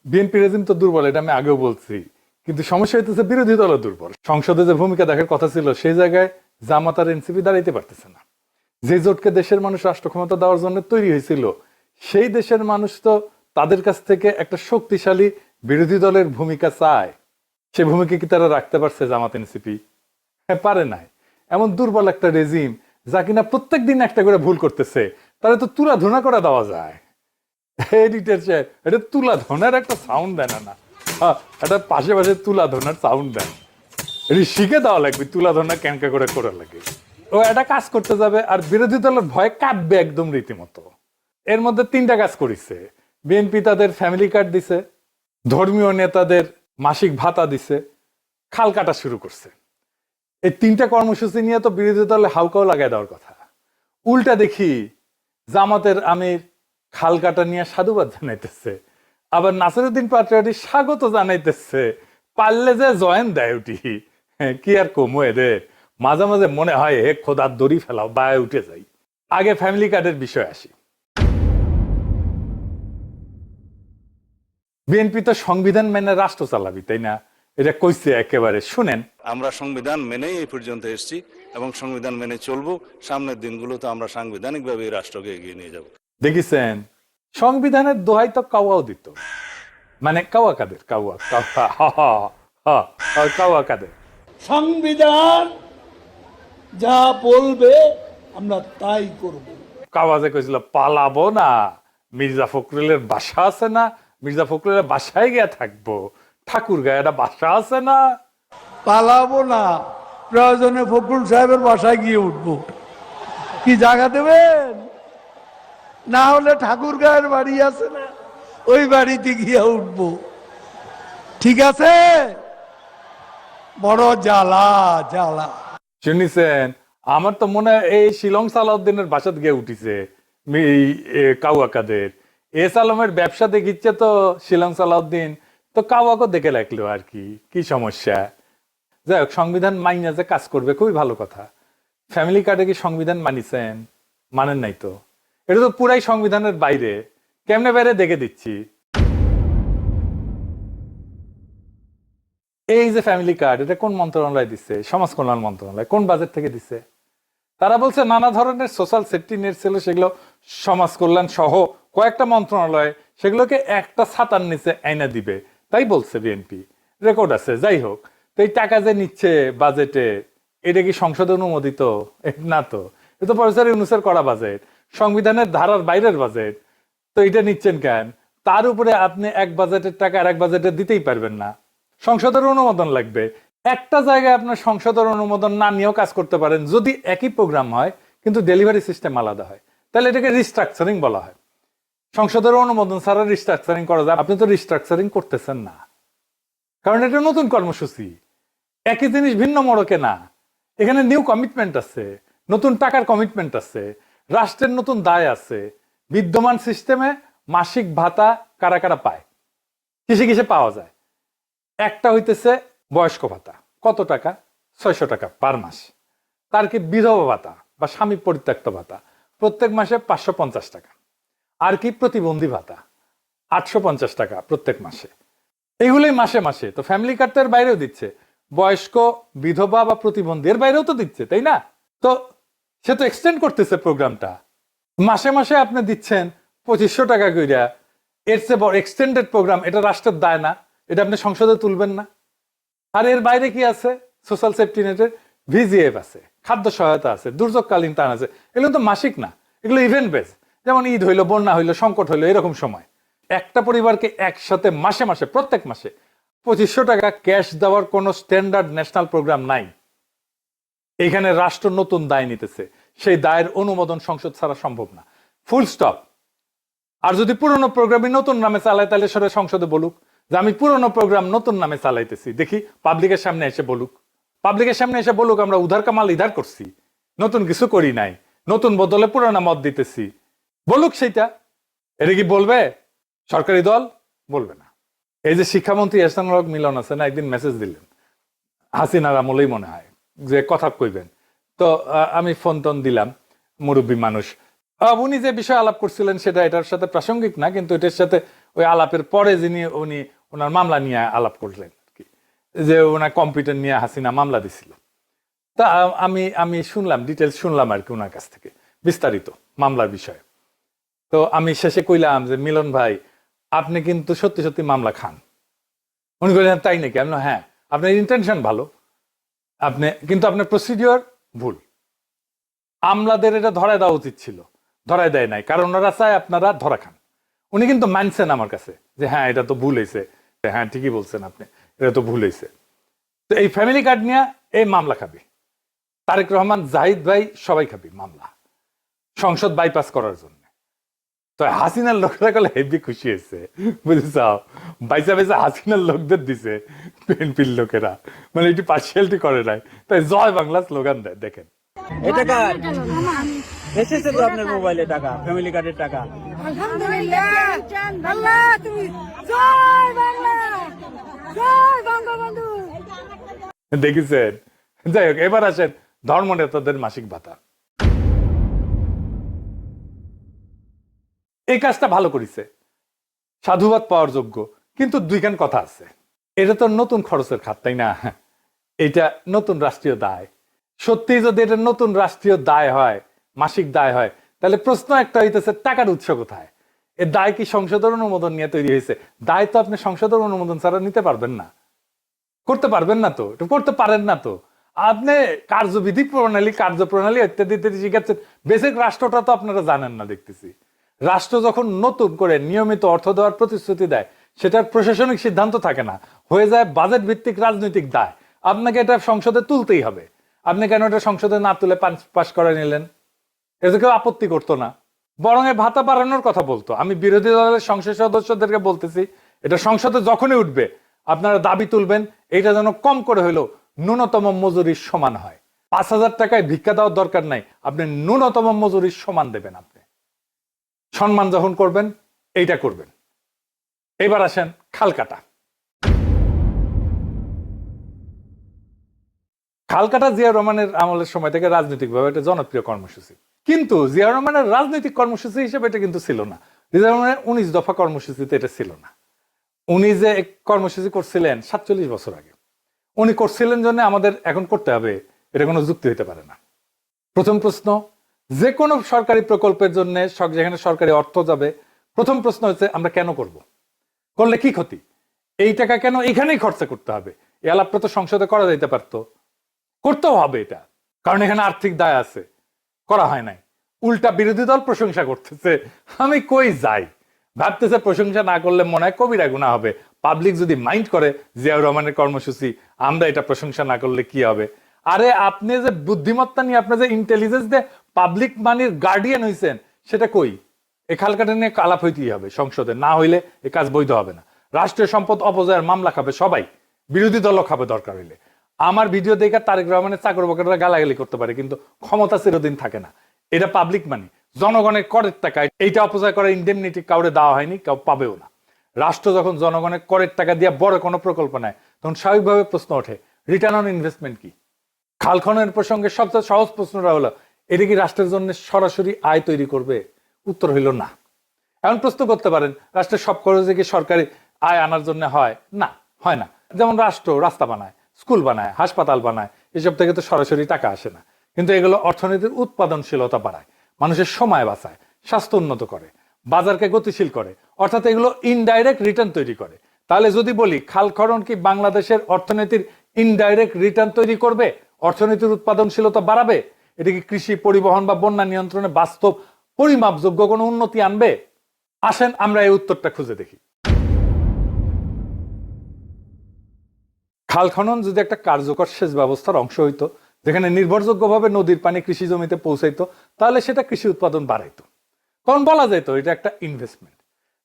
BNP regime তো দুর্বল, এটা আমি আগেও বলছি, কিন্তু সমস্যা হইতেছে বিরোধী দল দুর্বল। সংসদে যে ভূমিকা দেখার কথা ছিল সেই জায়গায় জামাত আর এনসিপি দাঁড়াইতে পারতেছে না। যে জোটকে দেশের মানুষ রাষ্ট্র ক্ষমতা দেওয়ার জন্য তৈরি হয়েছিল, সেই দেশের মানুষ তো তাদের কাছ থেকে একটা শক্তিশালী বিরোধী দলের ভূমিকা চায়। সে ভূমিকা কি তারা রাখতে পারছে জামাত এনসিপি? হ্যাঁ, পারে নাই। এমন দুর্বল একটা রেজিম, যা কিনা প্রত্যেক দিন একটা করে ভুল করতেছে, তাহলে তো তুলা ধুনা করে দেওয়া যায়। এডিটর সাহেব, এটা তুলা ধনার একটা সাউন্ড দেয় না? এটা পাশে পাশে তুলা ধনার সাউন্ড দেয়। এটা শিখে দেওয়া লাগবে, তুলা ধনা ক্যানকা করে করা লাগে। ও একটা কাজ করতে যাবে আর বিরোধী দলের ভয় কাঁপবে একদম রীতিমতো। এর মধ্যে তিনটা কাজ করেছে। বিএনপি তাদের ফ্যামিলি কার্ড দিছে, ধর্মীয় নেতাদের মাসিক ভাতা দিছে, খাল কাটা শুরু করছে। এই তিনটা কর্মসূচি নিয়ে তো বিরোধী দলে হাউকাও লাগাই দেওয়ার কথা। উল্টা দেখি জামাতের আমির খাল কাটা নিয়ে সাধুবাদ জানাইতেছে, আবার নাসিরউদ্দিন পাটোয়ারি স্বাগত জানাইতেছে, পারলে যে জয়েন দেয় উঠি। কি আর কমো এদের, মাঝে মাঝে মনে হয় হে খোদার দড়ি ফেলাও, বায়ে উঠে যাই। আগে ফ্যামিলি কার্ডের বিষয় আসি। বিএনপি তো সংবিধান মেনে রাষ্ট্র চালাবি, তাই না? এটা কইছে একেবারে, শুনেন। আমরা সংবিধান মেনেই এই পর্যন্ত এসেছি এবং সংবিধান মেনে চলবো। সামনের দিনগুলোতে আমরা সাংবিধানিকভাবে এই রাষ্ট্রকে এগিয়ে নিয়ে যাব। দেখেছেন, সংবিধানের দোহাই তো কাওয়াও দিত, মানে কাওয়া কাদের, কাওয়া কাওয়া কাদের। সংবিধান যা বলবে আমরা তাই করব। কাওয়াজে কইছিল পালাবো না, মির্জা ফখরুলের বাসা আছে না, মির্জা ফখরুলের বাসায় গিয়ে থাকবো, ঠাকুর গায়ে একটা বাসা আছে না। পালাবো না, প্রয়োজনে ফখরুল সাহেবের বাসায় গিয়ে উঠবো। কি জায়গা দেবেন? না হলে ঠাকুর গায়ের বাড়ি আছে না, ওই বাড়িতে গিয়ে উঠবো। ঠিক আছে? বড় জ্বালা জ্বালা। শুনিছেন, আমার তো মনে হয় এই শিলং সালাউদ্দিনের বাসাত গিয়ে উঠিছে কাওয়া কাদের। এস আলমের ব্যবসা দেখিচ্ছে তো শিলং সালাউদ্দিন, তো কাওয়াকে দেখে লাগলো আর কি। কি সমস্যা? যাই হোক, সংবিধান মাইনা যে কাজ করবে খুবই ভালো কথা। ফ্যামিলি কার্ডে কি সংবিধান মানিছেন? মানেন নাই তো। এটা তো পুরাই সংবিধানের বাইরে। কেমনে বাইরে দেখে দিচ্ছি। এই যে ফ্যামিলি কার্ড, এটা কোন মন্ত্রণালয় দিচ্ছে? সমাজ কল্যাণ মন্ত্রণালয়। কোন বাজেট থেকে দিচ্ছে? তারা বলছে নানা ধরনের সোশ্যাল সেফটি নেট ছিল, সেগুলো সমাজ কল্যাণ সহ কয়েকটা মন্ত্রণালয় সেগুলোকে একটা ছাতার নিচে আইনা দিবে, তাই বলছে বিএনপি। রেকর্ড আছে। যাই হোক, তো এই টাকা যে নিচ্ছে বাজেটে, এটা কি সংসদে অনুমোদিত? না তো। এটা তো প্রফেসর ইউনূসের করা বাজেট, সংবিধানের ধারার বাইরের বাজেট। তো এটা নিচ্ছেন কেন? তার উপরে আপনি এক বাজেটের টাকা আর এক বাজেটে দিতেই পারবেন না, সংসদের অনুমোদন লাগবে। একটা জায়গায় আপনার সংসদের অনুমোদন না নিয়েও কাজ করতে পারেন, যদি একই প্রোগ্রাম হয় কিন্তু ডেলিভারি সিস্টেম আলাদা হয়, তাহলে এটাকে রিস্ট্রাকচারিং বলা হয়। সংসদের অনুমোদন ছাড়া রিস্ট্রাকচারিং করা যায়? আপনি তো রিস্ট্রাকচারিং করতেছেন না, কারণ এটা নতুন কর্মসূচি। একই জিনিস ভিন্ন মোড়কে না। এখানে নিউ কমিটমেন্ট আছে, নতুন টাকার কমিটমেন্ট আছে, রাষ্ট্রের নতুন দায় আছে। বিদ্যমান সিস্টেমে মাসিক ভাতা কারা কারা পায়, কিসে কিসে পাওয়া যায়? একটা হইতেছে বয়স্ক ভাতা। কত টাকা? 600 টাকা পার মাস। তার কি বিধবা ভাতা বা স্বামী পরিত্যক্ত ভাতা, প্রত্যেক মাসে 550 টাকা। আর কি প্রতিবন্ধী ভাতা, 850 টাকা প্রত্যেক মাসে। এগুলোই মাসে মাসে। তো ফ্যামিলি কার্ড তো এর বাইরেও দিচ্ছে, বয়স্ক, বিধবা বা প্রতিবন্ধী এর বাইরেও তো দিচ্ছে, তাই না? তো সে তো এক্সটেন্ড করতেছে প্রোগ্রামটা। মাসে মাসে আপনি দিচ্ছেন 2500 টাকা কইরা, এর চেয়ে বড় এক্সটেন্ডেড প্রোগ্রাম, এটা রাষ্ট্রের দায় না? এটা আপনি সংসদে তুলবেন না? আর এর বাইরে কি আছে? সোশ্যাল সেফটি নেটের ভিজিএফ আছে, খাদ্য সহায়তা আছে, দুর্যোগকালীন ত্রাণ আছে। এগুলো তো মাসিক না, এগুলো ইভেন্ট বেস। যেমন ঈদ হইলো, বন্যা হইলো, সংকট হইলো, এরকম সময় একটা পরিবারকে একসাথে মাসে মাসে, প্রত্যেক মাসে 2500 টাকা ক্যাশ দেওয়ার কোন স্ট্যান্ডার্ড ন্যাশনাল প্রোগ্রাম নাই। এখানে রাষ্ট্র নতুন দায় নিতেছে, সেই দায়ের অনুমোদন সংসদ ছাড়া সম্ভব না, ফুল স্টপ। আর যদি পুরনো প্রোগ্রামই নতুন নামে চালায়, তাহলে সেটা সংসদে বলুক যে আমি পুরনো প্রোগ্রাম নতুন নামে চালাইতেছি। দেখি পাবলিকের সামনে এসে বলুক, পাবলিকের সামনে এসে বলুক আমরা উধার কামাল ইধার করছি, নতুন কিছু করি নাই, নতুন বদলে পুরানা মত দিতেছি। বলুক সেইটা। এটা কি বলবে সরকারি দল? বলবে না। এই যে শিক্ষামন্ত্রী এহসানুল হক মিলন আছে না, একদিন মেসেজ দিলেন, হাসিনার আমলেই মনে হয়, যে কথা কইবেন। তো আমি ফোন টোন দিলাম, মুরব্বী মানুষ, উনি যে বিষয়ে আলাপ করছিলেন সেটা এটার সাথে প্রাসঙ্গিক না, কিন্তু এটার সাথে ওই আলাপের পরে উনি ওনার মামলা নিয়ে আলাপ করলেন আর কি, যে ওনার কম্পিউটার নিয়ে হাসিনা মামলা দিছিল। তা আমি শুনলাম, ডিটেলস শুনলাম আর কি ওনার কাছ থেকে বিস্তারিত মামলার বিষয়ে। তো আমি শেষে কইলাম যে মিলন ভাই, আপনি কিন্তু সত্যি সত্যি মামলা খান। উনি বললেন তাই নাকি? আমি বললাম, হ্যাঁ, আপনার ইন্টেনশন ভালো, কিন্তু আপনার প্রসিডিওর ভুল। আমলাদের এটা ধরায় দেওয়া উচিত ছিল, ধরায় দেয় নাই, কারণ ওনারা চায় আপনারা ধরা খান। উনি কিন্তু মানছেন আমার কাছে যে হ্যাঁ এটা তো ভুল হয়েছে, হ্যাঁ ঠিকই বলছেন আপনি, এটা তো ভুল হয়েছে। তো এই ফ্যামিলি কার্ড নিয়ে এই মামলা খাবি, তারেক রহমান, জাহিদ ভাই সবাই খাবি মামলা, সংসদ বাইপাস করার জন্য। তো হাসিনার লোকেরা গেলে হেভি খুশি হয়েছে, বুঝেছ, বাইসা বাইসা হাসিনার লোকদের দিছে বিএনপির লোকেরা, মানে এটি পার্সিয়ালিটি করে নাই, তাই জয় বাংলা স্লোগান দেয়। দেখেন এটা কার এসেছে তো আপনার মোবাইলে টাকা, ফ্যামিলি কার্ডের টাকা। আলহামদুলিল্লাহ, আল্লাহ তুমি জয় বাংলা, জয় বঙ্গবন্ধু। দেখেছেন? যাই হোক, এবার আসেন ধর্ম নেতাদের মাসিক ভাতা। এই কাজটা ভালো করেছে, সাধুবাদ পাওয়ার যোগ্য, কিন্তু দুইখান কথা আছে। এটা তো নতুন খরচের খাত, তাই না? এটা নতুন রাষ্ট্রীয় দায়। সত্যি যদি এটা নতুন রাষ্ট্রীয় দায় হয়, মাসিক দায় হয়, তাহলে প্রশ্ন একটা হইতেছে টাকার উৎস কোথায়? এর দায় কি সংসদের অনুমোদন নিয়ে তৈরি হয়েছে? দায় তো আপনি সংসদের অনুমোদন ছাড়া নিতে পারবেন না, করতে পারবেন না, তো এটা করতে পারেন না। তো আপনি কার্যবিধি প্রণালী, কার্যপ্রণালী ইত্যাদি ইত্যাদি শিখাচ্ছেন, বেসিক রাষ্ট্রটা তো আপনারা জানেন না দেখতেছি। রাষ্ট্র যখন নতুন করে নিয়মিত অর্থ দেওয়ার প্রতিশ্রুতি দেয়, সেটার প্রশাসনিক সিদ্ধান্ত থাকে না, হয়ে যায় বাজেট ভিত্তিক রাজনৈতিক দায়। আপনাকে এটা সংসদে তুলতেই হবে। আপনি কেন এটা সংসদে না তুলে পাশ করে নিলেন? এটা কেউ আপত্তি করতো না, বরং এর ভাতা বাড়ানোর কথা বলতো। আমি বিরোধী দলের সংসদ সদস্যদেরকে বলতেছি, এটা সংসদে যখনই উঠবে আপনারা দাবি তুলবেন এটা যেন কম করে হইলেও ন্যূনতম মজুরির সমান হয়। 5,000 টাকায় ভিক্ষা দেওয়ার দরকার নাই, আপনি ন্যূনতম মজুরির সমান দেবেন। আপনি সম্মান যখন করবেন এইটা করবেন। এবার আসেন খাল কাটা। খাল কাটা জিয়া রহমানের আমলের সময় থেকে রাজনৈতিকভাবে একটা জনপ্রিয় কর্মসূচি, কিন্তু জিয়া রহমানের রাজনৈতিক কর্মসূচি হিসেবে এটা কিন্তু ছিল না। জিয়া রহমানের 19 দফা কর্মসূচিতে এটা ছিল না। উনি যে কর্মসূচি করছিলেন 47 বছর আগে, উনি করছিলেন জন্য আমাদের এখন করতে হবে, এটা কোনো যুক্তি হতে পারে না। প্রথম প্রশ্ন, যে কোনো সরকারি প্রকল্পের জন্য যেখানে সরকারি অর্থ যাবে, প্রথম প্রশ্ন হচ্ছে আমরা কেন করব, করলে কি ক্ষতি, এই টাকা কেন এখানেই খরচা করতে হবে? এই আলাপটা তো সংসদে করা যাইতে পারতো, করতেও হবে এটা, কারণ এখানে আর্থিক দায় আছে। করা হয় নাই, উল্টা বিরোধী দল প্রশংসা করতেছে। আমি কই যাই, ভাবতেছে প্রশংসা না করলে মনে হয় কবিরা গুনাহ হবে। পাবলিক যদি মাইন্ড করে জিয়াউর রহমানের কর্মসূচি, আমরা এটা প্রশংসা না করলে কি হবে? আরে আপনি যে বুদ্ধিমত্তা নিয়ে, আপনি যে ইন্টেলিজেন্স দিয়ে পাবলিক মানির গার্ডিয়ান হইছেন, সেটা কই? এই খালকাটা নিয়ে আলাপ হইতেই হবে সংসদে, না হইলে এই কাজ বৈধ হবে না। রাষ্ট্রীয় সম্পদ অপচয়ের মামলা খাবে সবাই, বিরোধী দলও খাবে দরকার হইলে। আমার ভিডিও দেখে তারেক রহমানের চাকর বাকররা গালাগালি করতে পারে, কিন্তু ক্ষমতা চিরদিন থাকে না। এটা পাবলিক মানি, জনগণের করের টাকা, এইটা অপচয় করার ইন্ডেমনিটি কাউরে দেওয়া হয়নি, কেউ পাবেও না। রাষ্ট্র যখন জনগণের করের টাকা দিয়ে বড় কোনো প্রকল্প নেয়, তখন স্বাভাবিকভাবে প্রশ্ন ওঠে রিটার্ন অন ইনভেস্টমেন্ট কি? খাল খননের প্রসঙ্গে সবচেয়ে সহজ প্রশ্নটা হলো, এটা কি রাষ্ট্রের জন্য সরাসরি আয় তৈরি করবে? উত্তর হইল না। এখন প্রশ্ন করতে পারেন, রাষ্ট্রের সব খরচে কি সরকারি আয় আনার জন্য হয়? না, হয় না। যেমন রাষ্ট্র রাস্তা বানায়, স্কুল বানায়, হাসপাতাল বানায়, এসব থেকে তো সরাসরি টাকা আসে না, কিন্তু এগুলো অর্থনীতির উৎপাদনশীলতা বাড়ায়, মানুষের সময় বাঁচায়, স্বাস্থ্য উন্নত করে, বাজারকে গতিশীল করে, অর্থাৎ এগুলো ইনডাইরেক্ট রিটার্ন তৈরি করে। তাহলে যদি বলি খাল খনন কি বাংলাদেশের অর্থনীতির ইনডাইরেক্ট রিটার্ন তৈরি করবে, অর্থনীতির উৎপাদনশীলতা বাড়াবে, এটা কি কৃষি, পরিবহন বা বন্যা নিয়ন্ত্রণে বাস্তব পরিমাপযোগ্য কোনো উন্নতি আনবে? আসেন আমরা এই উত্তরটা খুঁজে দেখি। খাল খনন যদি একটা কার্যকর সেচ ব্যবস্থার অংশ হইতো, যেখানে নির্ভরযোগ্যভাবে নদীর পানি কৃষি জমিতে পৌঁছাইতো, তাহলে সেটা কৃষি উৎপাদন বাড়াইতো, তখন বলা যেত এটা একটা ইনভেস্টমেন্ট।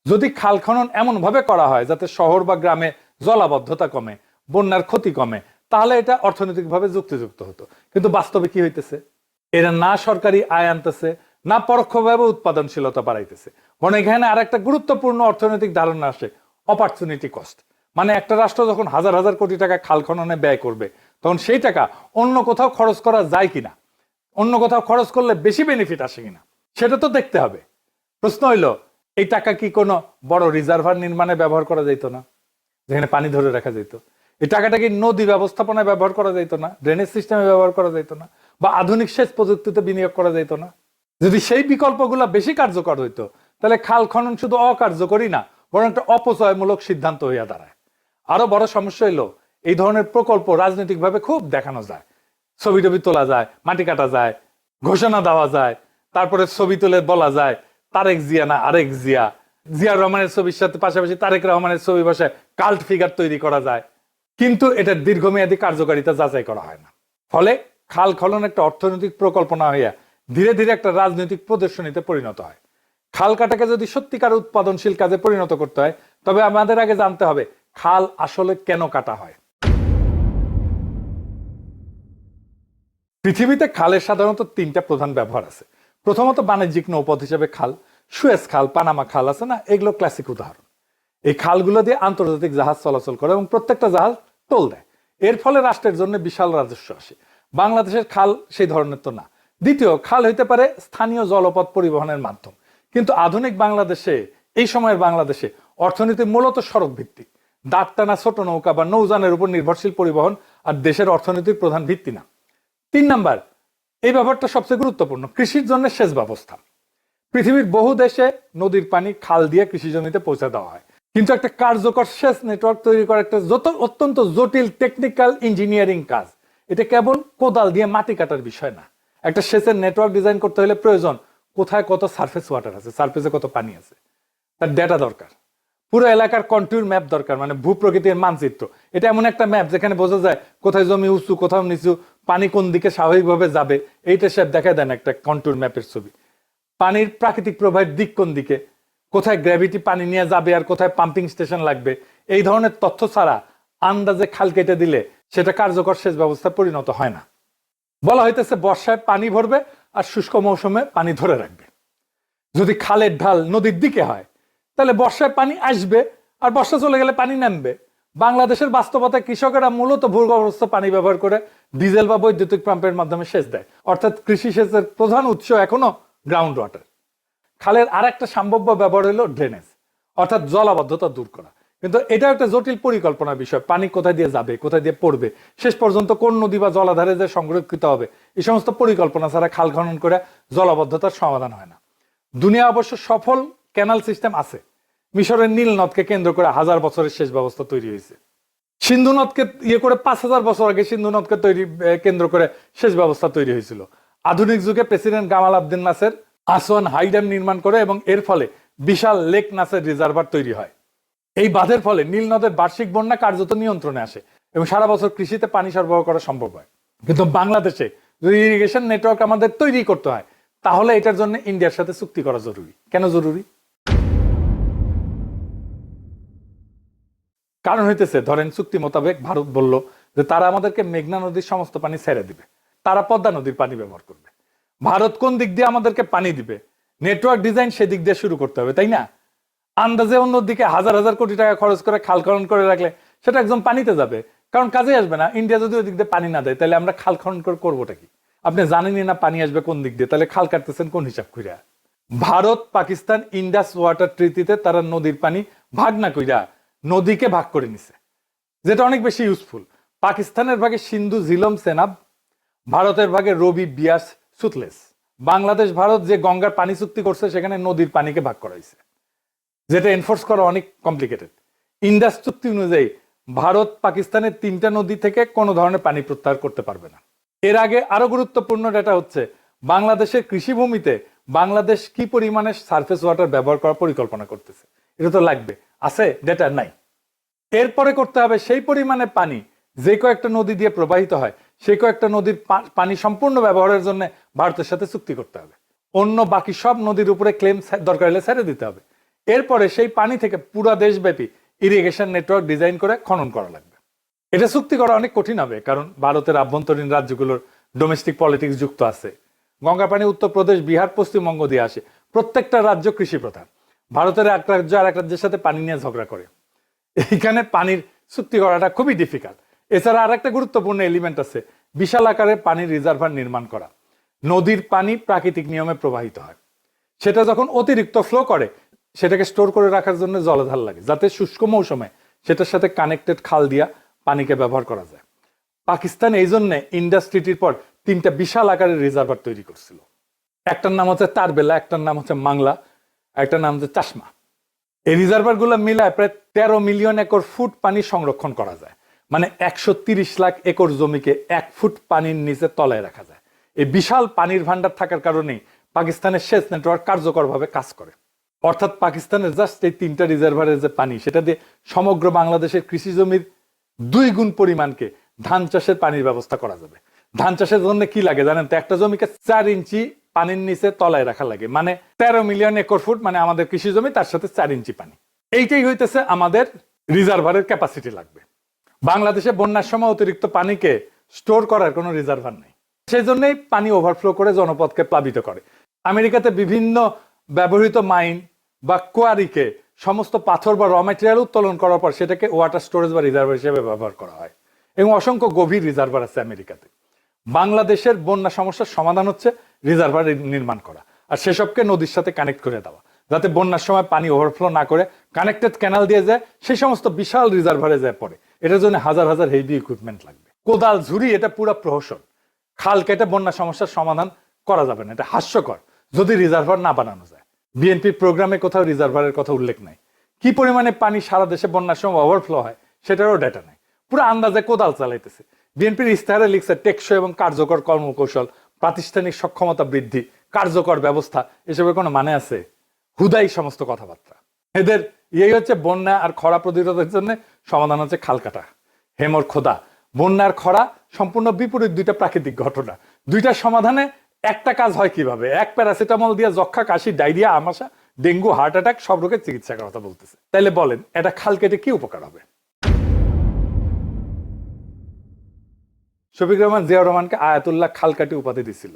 যদি খাল খনন এমন ভাবে করা হয় যাতে শহর বা গ্রামে জলাবদ্ধতা কমে, বন্যার ক্ষতি কমে, তাহলে এটা অর্থনৈতিকভাবে যুক্তিযুক্ত হতো। কিন্তু বাস্তবে কি হইতেছে? এরা না সরকারি আয় আনতেছে, না পরোক্ষভাবে উৎপাদনশীলতা বাড়াইতেছে, বরং এখানে আর একটা গুরুত্বপূর্ণ অর্থনৈতিক ধারণা আসে, অপরচুনিটি কস্ট। মানে একটা রাষ্ট্র যখন হাজার হাজার কোটি টাকা খাল খননে ব্যয় করবে, তখন সেই টাকা অন্য কোথাও খরচ করা যায় কিনা, অন্য কোথাও খরচ করলে বেশি বেনিফিট আসে কিনা, সেটা তো দেখতে হবে। প্রশ্ন হইল, এই টাকা কি কোনো বড় রিজার্ভার নির্মাণে ব্যবহার করা যেত না, যেখানে পানি ধরে রাখা যেত? এই টাকাটা কি নদী ব্যবস্থাপনায় ব্যবহার করা যেত না, ড্রেনেজ সিস্টেমে ব্যবহার করা যেত না, বা আধুনিক সেচ প্রযুক্তিতে বিনিয়োগ করা যেত না? যদি সেই বিকল্পগুলো বেশি কার্যকর হইতো, তাহলে খাল খনন শুধু অকার্যকরী না, বরং একটা অপচয়মূলক সিদ্ধান্ত হইয়া দাঁড়ায়। আরো বড় সমস্যা হইলো, এই ধরনের প্রকল্প রাজনৈতিকভাবে খুব দেখানো যায়, ছবি টবি তোলা যায়, মাটি কাটা যায়, ঘোষণা দেওয়া যায়, তারপরে ছবি তুলে বলা যায় তারেক জিয়া না আরেক জিয়া, জিয়া রহমানের ছবির সাথে পাশাপাশি তারেক রহমানের ছবি বসে কাল্ট ফিগার তৈরি করা যায়, কিন্তু এটার দীর্ঘমেয়াদী কার্যকারিতা যাচাই করা হয় না। ফলে খাল খনন একটা অর্থনৈতিক প্রকল্প না হইয়া ধীরে ধীরে একটা রাজনৈতিক প্রদর্শনীতে পরিণত হয়। খাল কাটাকে যদি সত্যিকার উৎপাদনশীল কাজে পরিণত করতে হয়, তবে আমাদের আগে জানতে হবে খাল আসলে কেন কাটা হয়। পৃথিবীতে খালের সাধারণত তিনটা প্রধান ব্যবহার আছে। প্রথমত বাণিজ্যিক নৌপথ হিসেবে খাল, সুয়েজ খাল, পানামা খাল আছে না, এগুলো ক্লাসিক উদাহরণ। এই খালগুলো দিয়ে আন্তর্জাতিক জাহাজ চলাচল করে এবং প্রত্যেকটা জাহাজ টোল দেয়। এর ফলে রাষ্ট্রের জন্য বিশাল রাজস্ব আসে। বাংলাদেশের খাল সেই ধরনের তো না। দ্বিতীয়, খাল হইতে পারে স্থানীয় জলপথ পরিবহনের মাধ্যম, কিন্তু আধুনিক বাংলাদেশে, এই সময়ের বাংলাদেশে অর্থনীতি মূলত সড়ক ভিত্তিক। দাঁড় টানা ছোট নৌকা বা নৌযানের উপর নির্ভরশীল পরিবহন আর দেশের অর্থনীতির প্রধান ভিত্তি না। 3 নাম্বার, এই ব্যাপারটা সবচেয়ে গুরুত্বপূর্ণ, কৃষির জন্য সেচ ব্যবস্থা। পৃথিবীর বহু দেশে নদীর পানি খাল দিয়ে কৃষি জমিতে পৌঁছে দেওয়া হয়, কিন্তু একটা কার্যকর সেচ নেটওয়ার্ক তৈরি করা একটা অত্যন্ত জটিল টেকনিক্যাল ইঞ্জিনিয়ারিং কাজ। এটা কেবল কোদাল দিয়ে মাটি কাটার বিষয় না। একটা সেচের নেটওয়ার্ক ডিজাইন করতে হলে প্রয়োজন কোথায় কত সারফেস ওয়াটার আছে, সারফেসে কত পানি আছে, তার ডেটা দরকার। পুরো এলাকার কন্ট্যুর ম্যাপ দরকার, মানে ভূপ্রকৃতির মানচিত্র। এটা এমন একটা ম্যাপ যেখানে বোঝা যায় কোথায় জমি উঁচু, কোথাও নিচু, পানি কোন দিকে স্বাভাবিকভাবে যাবে, এইটা সব দেখায় দেন একটা কন্ট্যুর ম্যাপের ছবি। পানির প্রাকৃতিক প্রবাহের দিক কোন দিকে, কোথায় গ্র্যাভিটি পানি নিয়ে যাবে আর কোথায় পাম্পিং স্টেশন লাগবে, এই ধরনের তথ্য ছাড়া আন্দাজে খাল কেটে দিলে সেটা কার্যকর সেচ ব্যবস্থায় পরিণত হয় না। বলা হইতেছে বর্ষায় পানি ভরবে আর শুষ্ক মৌসুমে পানি ধরে রাখবে। যদি খালের ঢাল নদীর দিকে হয়, তাহলে বর্ষায় পানি আসবে আর বর্ষা চলে গেলে পানি নামবে। বাংলাদেশের বাস্তবতায় কৃষকেরা মূলত ভূগর্ভস্থ পানি ব্যবহার করে ডিজেল বা বৈদ্যুতিক পাম্পের মাধ্যমে সেচ দেয়, অর্থাৎ কৃষি সেচের প্রধান উৎস এখনো গ্রাউন্ড ওয়াটার। খালের আর একটা সম্ভাব্য ব্যবহার হলো ড্রেনেজ, অর্থাৎ জলাবদ্ধতা দূর করা। কিন্তু এটা একটা জটিল পরিকল্পনার বিষয়। পানি কোথায় দিয়ে যাবে, কোথায় দিয়ে পড়বে, শেষ পর্যন্ত কোন নদী বা জলাধারে যে সংরক্ষিত হবে, এই সমস্ত পরিকল্পনা ছাড়া খাল খনন করে জলাবদ্ধতার সমাধান হয় না। দুনিয়া অবশ্য সফল ক্যানাল সিস্টেম আছে। মিশরের নীল নদকে কেন্দ্র করে 1000 বছরের সেচ ব্যবস্থা তৈরি হয়েছে। সিন্ধু নদকে ইয়ে করে 5000 বছর আগে সিন্ধু নদকে কেন্দ্র করে সেচ ব্যবস্থা তৈরি হয়েছিল। আধুনিক যুগে president Gamal Abdin Nasser Aswan high dam নির্মাণ করে এবং এর ফলে বিশাল লেক নাসের রিজার্ভার তৈরি হয়। এই বাঁধের ফলে নীল নদের বার্ষিক বন্যা কার্যত নিয়ন্ত্রণে আসে এবং সারা বছর কৃষিতে পানি সরবরাহ করা সম্ভব হয়। কিন্তু বাংলাদেশে যদি ইরিগেশন নেটওয়ার্ক আমাদের তৈরি করতে হয়, তাহলে এটার জন্য ইন্ডিয়ার সাথে চুক্তি করা জরুরি। কেন জরুরি? কারণ হইতেছে, ধরেন চুক্তি মোতাবেক ভারত বলল যে তারা আমাদেরকে মেঘনা নদীর সমস্ত পানি ছেড়ে দিবে, তারা পদ্মা নদীর পানি ব্যবহার করবে। ভারত কোন দিক দিয়ে আমাদেরকে পানি দিবে, নেটওয়ার্ক ডিজাইন সেদিক দিয়ে শুরু করতে হবে, তাই না? আন্দাজে অন্যদিকে হাজার হাজার কোটি টাকা খরচ করে খাল খনন করে রাখলে সেটা একদম পানিতে যাবে, কারণ কাজে আসবে না। ইন্ডিয়া যদি ওই দিক দিয়ে পানি না দেয়, তাহলে আমরা খাল খনন করে করবোটা কি? আপনি জানেনই না পানি আসবে কোন দিক দিয়ে, তাহলে খাল কাটতেছেন কোন হিসাব কইরা? ভারত পাকিস্তান ইন্ডাস ওয়াটার ট্রিটিতে তারা নদীর পানি ভাগ না কইরা নদীকে ভাগ করে নিছে, যেটা অনেক বেশি ইউজফুল। পাকিস্তানের ভাগে সিন্ধু, ঝিলম, সেনাব, ভারতের ভাগে রবি, বিয়াস, সুতলেস। বাংলাদেশ ভারত যে গঙ্গার পানি চুক্তি করছে, সেখানে নদীর পানিকে ভাগ করা হয়েছে, যেটা এনফোর্স করা অনেক কমপ্লিকেটেড। ইন্ডাস চুক্তি অনুযায়ী ভারত পাকিস্তানের 3টা নদী থেকে কোনো ধরনের পানি প্রত্যাহার করতে পারবে না। এর আগে আরো গুরুত্বপূর্ণ ডেটা হচ্ছে বাংলাদেশের কৃষিভূমিতে বাংলাদেশ কি পরিমাণে সারফেস ওয়াটার ব্যবহার করার পরিকল্পনা করতেছে। এটা তো লাগবে, আছে ডেটা নাই। এরপরে করতে হবে সেই পরিমাণে পানি যে কয়েকটা নদী দিয়ে প্রবাহিত হয়, সেই কয়েকটা নদীর পানি সম্পূর্ণ ব্যবহারের জন্য ভারতের সাথে চুক্তি করতে হবে। অন্য বাকি সব নদীর উপরে ক্লেম দরকার হলে ছেড়ে দিতে হবে। এরপরে সেই পানি থেকে পুরো দেশব্যাপী ইরিগেশন নেটওয়ার্ক ডিজাইন করে খনন করা লাগবে। এটা চুক্তি করা অনেক কঠিন হবে, কারণ ভারতের আভ্যন্তরীণ রাজ্যগুলোর ডোমেস্টিক পলিটিক্স যুক্ত আছে। গঙ্গা পানি উত্তরপ্রদেশ, বিহার, পশ্চিমবঙ্গ দিয়ে আসে। প্রত্যেকটা রাজ্য কৃষি প্রধান। ভারতের এক রাজ্য আর এক রাজ্যের সাথে পানি নিয়ে ঝগড়া করে। এইখানে পানির চুক্তি করাটা খুবই ডিফিকাল্ট। এছাড়া আর একটা গুরুত্বপূর্ণ এলিমেন্ট আছে, বিশাল আকারে পানির রিজার্ভার নির্মাণ করা। নদীর পানি প্রাকৃতিক নিয়মে প্রবাহিত হয়, সেটা যখন অতিরিক্ত ফ্লো করে সেটাকে স্টোর করে রাখার জন্য জলাধার লাগে, যাতে শুষ্ক মৌসুমে সেটার সাথে কানেক্টেড খাল দিয়া পানিকে ব্যবহার করা যায়। পাকিস্তান এই জন্য ইন্ডাস ট্রিটির পর 3টা বিশাল আকারের রিজার্ভার তৈরি করছিল। একটার নাম হচ্ছে তারবেলা, একটার নাম হচ্ছে মাংলা, একটার নাম হচ্ছে চাশমা। এই রিজার্ভার গুলো মিলায় প্রায় 13 মিলিয়ন একর ফুট পানি সংরক্ষণ করা যায়, মানে 130 লাখ একর জমিকে 1 ফুট পানির নিচে তলায় রাখা যায়। এই বিশাল পানির ভান্ডার থাকার কারণেই পাকিস্তানের সেচ নেটওয়ার্ক কার্যকরভাবে কাজ করে। অর্থাৎ পাকিস্তানের জাস্ট এই 3টা রিজার্ভারের যে পানি, সেটা দিয়ে সমগ্র বাংলাদেশের কৃষি জমির 2 গুণ পরিমাণকে ধান চাষের পানির ব্যবস্থা করা যাবে। ধান চাষের জন্য কি লাগে জানেন তো? একটা জমিকে 4 ইঞ্চি পানির নিচে তলায় রাখা লাগে, মানে 13 মিলিয়ন একর ফুট, মানে আমাদের কৃষি জমি, তার সাথে 4 ইঞ্চি পানি। এইটাই হইতেছে আমাদের রিজার্ভারের ক্যাপাসিটি লাগবে। বাংলাদেশে বন্যার সময় অতিরিক্ত পানিকে স্টোর করার কোনো রিজার্ভার নেই, সেই জন্যই পানি ওভারফ্লো করে জনপদকে প্লাবিত করে। আমেরিকাতে বিভিন্ন ব্যবহৃত মাইন বা কোয়ারিকে সমস্ত পাথর বা র ম্যাটেরিয়াল উত্তোলন করার পর সেটাকে ওয়াটার স্টোরেজ বা রিজার্ভার হিসেবে ব্যবহার করা হয়, এবং অসংখ্য গভীর রিজার্ভার আছে আমেরিকাতে। বাংলাদেশের বন্যা সমস্যার সমাধান হচ্ছে রিজার্ভার নির্মাণ করা, আর সেসবকে নদীর সাথে কানেক্ট করে দেওয়া, যাতে বন্যার সময় পানি ওভারফ্লো না করে কানেক্টেড ক্যানাল দিয়ে যায়, সেই সমস্ত বিশাল রিজার্ভারে যায় পড়ে। এটার জন্য হাজার হাজার হেভি ইকুইপমেন্ট লাগবে, কোদাল ঝুড়ি, এটা পুরো প্রহসন। খাল কেটে বন্যা সমস্যার সমাধান করা যাবে না, এটা হাস্যকর যদি রিজার্ভার না বানানো যায়। বিএনপি প্রোগ্রামে কোথাও রিজার্ভারের কথা উল্লেখ নাই। কি পরিমাণে পানি সারা দেশে বন্যার সময় ওভারফ্লো হয় সেটারও ডেটা নাই, পুরো আন্দাজে কোদাল চালাইতেছে। বিএনপির ইস্তাহারে লিখছে টেকসই এবং কার্যকর কর্মকৌশল, প্রাতিষ্ঠানিক সক্ষমতা বৃদ্ধি, কার্যকর ব্যবস্থা, এসবের কোনো মানে আছে? হুদাই সমস্ত কথাবার্তা। এদের এই হচ্ছে বন্যা আর খরা প্রতিরোধের জন্য সমাধান হচ্ছে খাল কাটা। হেমর খোদা, বন্যা আর খরা সম্পূর্ণ বিপরীত 2টা প্রাকৃতিক ঘটনা। 2টার সমাধানে একটা কাজ হয় কিভাবে? এক প্যারাসিটামল দিয়ে যক্ষা, কাশি, ডায়রিয়া, আমাশা, ডেঙ্গু, হার্ট অ্যাটাক সব রোগের চিকিৎসার কথা বলতেছে। তাইলে বলেন এটা খাল কেটে কি উপকার হবে? শফিক রহমান জিয়াউর রহমানকে আয়াতুল্লাহ খালকাটি উপাধি দিছিল,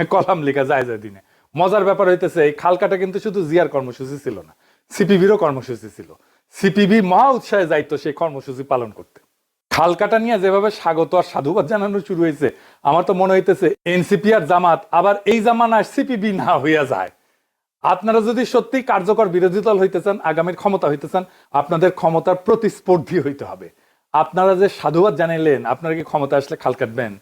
কলাম লেখা যায় দিনে। মজার ব্যাপার হইতেছে এই খালকাটা কিন্তু শুধু জিয়ার কর্মসূচি ছিল না, সিপিবিরও কর্মসূচি ছিল। সিপিবি মহা উৎসাহে যাইতো সেই কর্মসূচি পালন করতে। খালকাটা নিয়ে যেভাবে স্বাগত আর সাধুবাদ জানানো শুরু হয়েছে, আমার তো মনে হইতেছে এনসিপি আর জামাত আবার এই জামানায় সিপিবি না হইয়া যায়। আপনারা যদি সত্যি কার্যকর বিরোধী দল হইতে চান, আগামীর ক্ষমতা হইতে চান, আপনাদের ক্ষমতার প্রতিস্পর্ধী হইতে হবে। আপনারা যে সাধুবাদ জানাইলেন, আপনারা কি ক্ষমতা আসলে খাল কাটবেন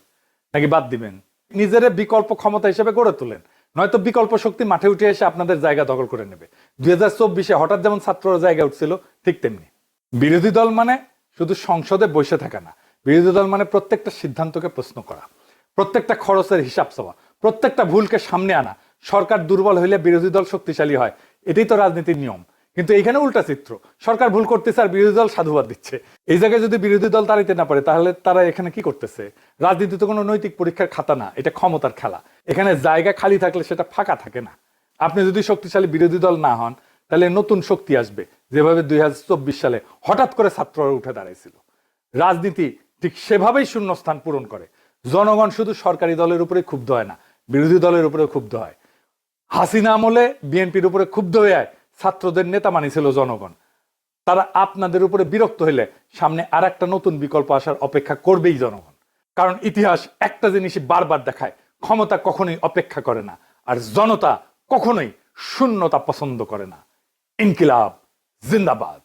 নাকি বাদ দিবেন? নিজের বিকল্প ক্ষমতা হিসেবে গড়ে তোলেন, নয়তো বিকল্প শক্তি মাঠে উঠে এসে আপনাদের জায়গা দখল করে নেবে। 2024-এ হঠাৎ যেমন ছাত্ররা জায়গা উঠছিল, ঠিক তেমনি বিরোধী দল মানে শুধু সংসদে বসে থাকা না, বিরোধী দল মানে প্রত্যেকটা সিদ্ধান্তকে প্রশ্ন করা, প্রত্যেকটা খরচের হিসাব চাওয়া, প্রত্যেকটা ভুলকে সামনে আনা। সরকার দুর্বল হইলে বিরোধী দল শক্তিশালী হয়, এটাই তো রাজনীতির নিয়ম। কিন্তু এইখানে উল্টা চিত্র, সরকার ভুল করতেছে আর বিরোধী দল সাধুবাদ দিচ্ছে। এই জায়গায় যদি বিরোধী দল তাড়াইতে না পারে, তাহলে তারা এখানে কি করতেছে? রাজনীতি তো কোনো নৈতিক পরীক্ষার খাতা না, এটা ক্ষমতার খেলা। এখানে জায়গা খালি থাকলে সেটা ফাঁকা থাকে না। আপনি যদি শক্তিশালী বিরোধী দল না হন, তাহলে নতুন শক্তি আসবে, যেভাবে 2024 সালে হঠাৎ করে ছাত্ররা উঠে দাঁড়াইছিল। রাজনীতি ঠিক সেভাবেই শূন্যস্থান পূরণ করে। জনগণ শুধু সরকারি দলের উপরে ক্ষুব্ধ হয় না, বিরোধী দলের উপরে ক্ষুব্ধ হয়। হাসিনা আমলে বিএনপির উপরে ক্ষুব্ধ হয়ে ছাত্রদের নেতা মানিছিল জনগণ। তারা আপনাদের উপরে বিরক্ত হইলে সামনে আর একটা নতুন বিকল্প আসার অপেক্ষা করবেই জনগণ। কারণ ইতিহাস একটা জিনিসই বারবার দেখায়, ক্ষমতা কখনোই অপেক্ষা করে না, আর জনতা কখনোই শূন্যতা পছন্দ করে না। ইনকিলাব জিন্দাবাদ।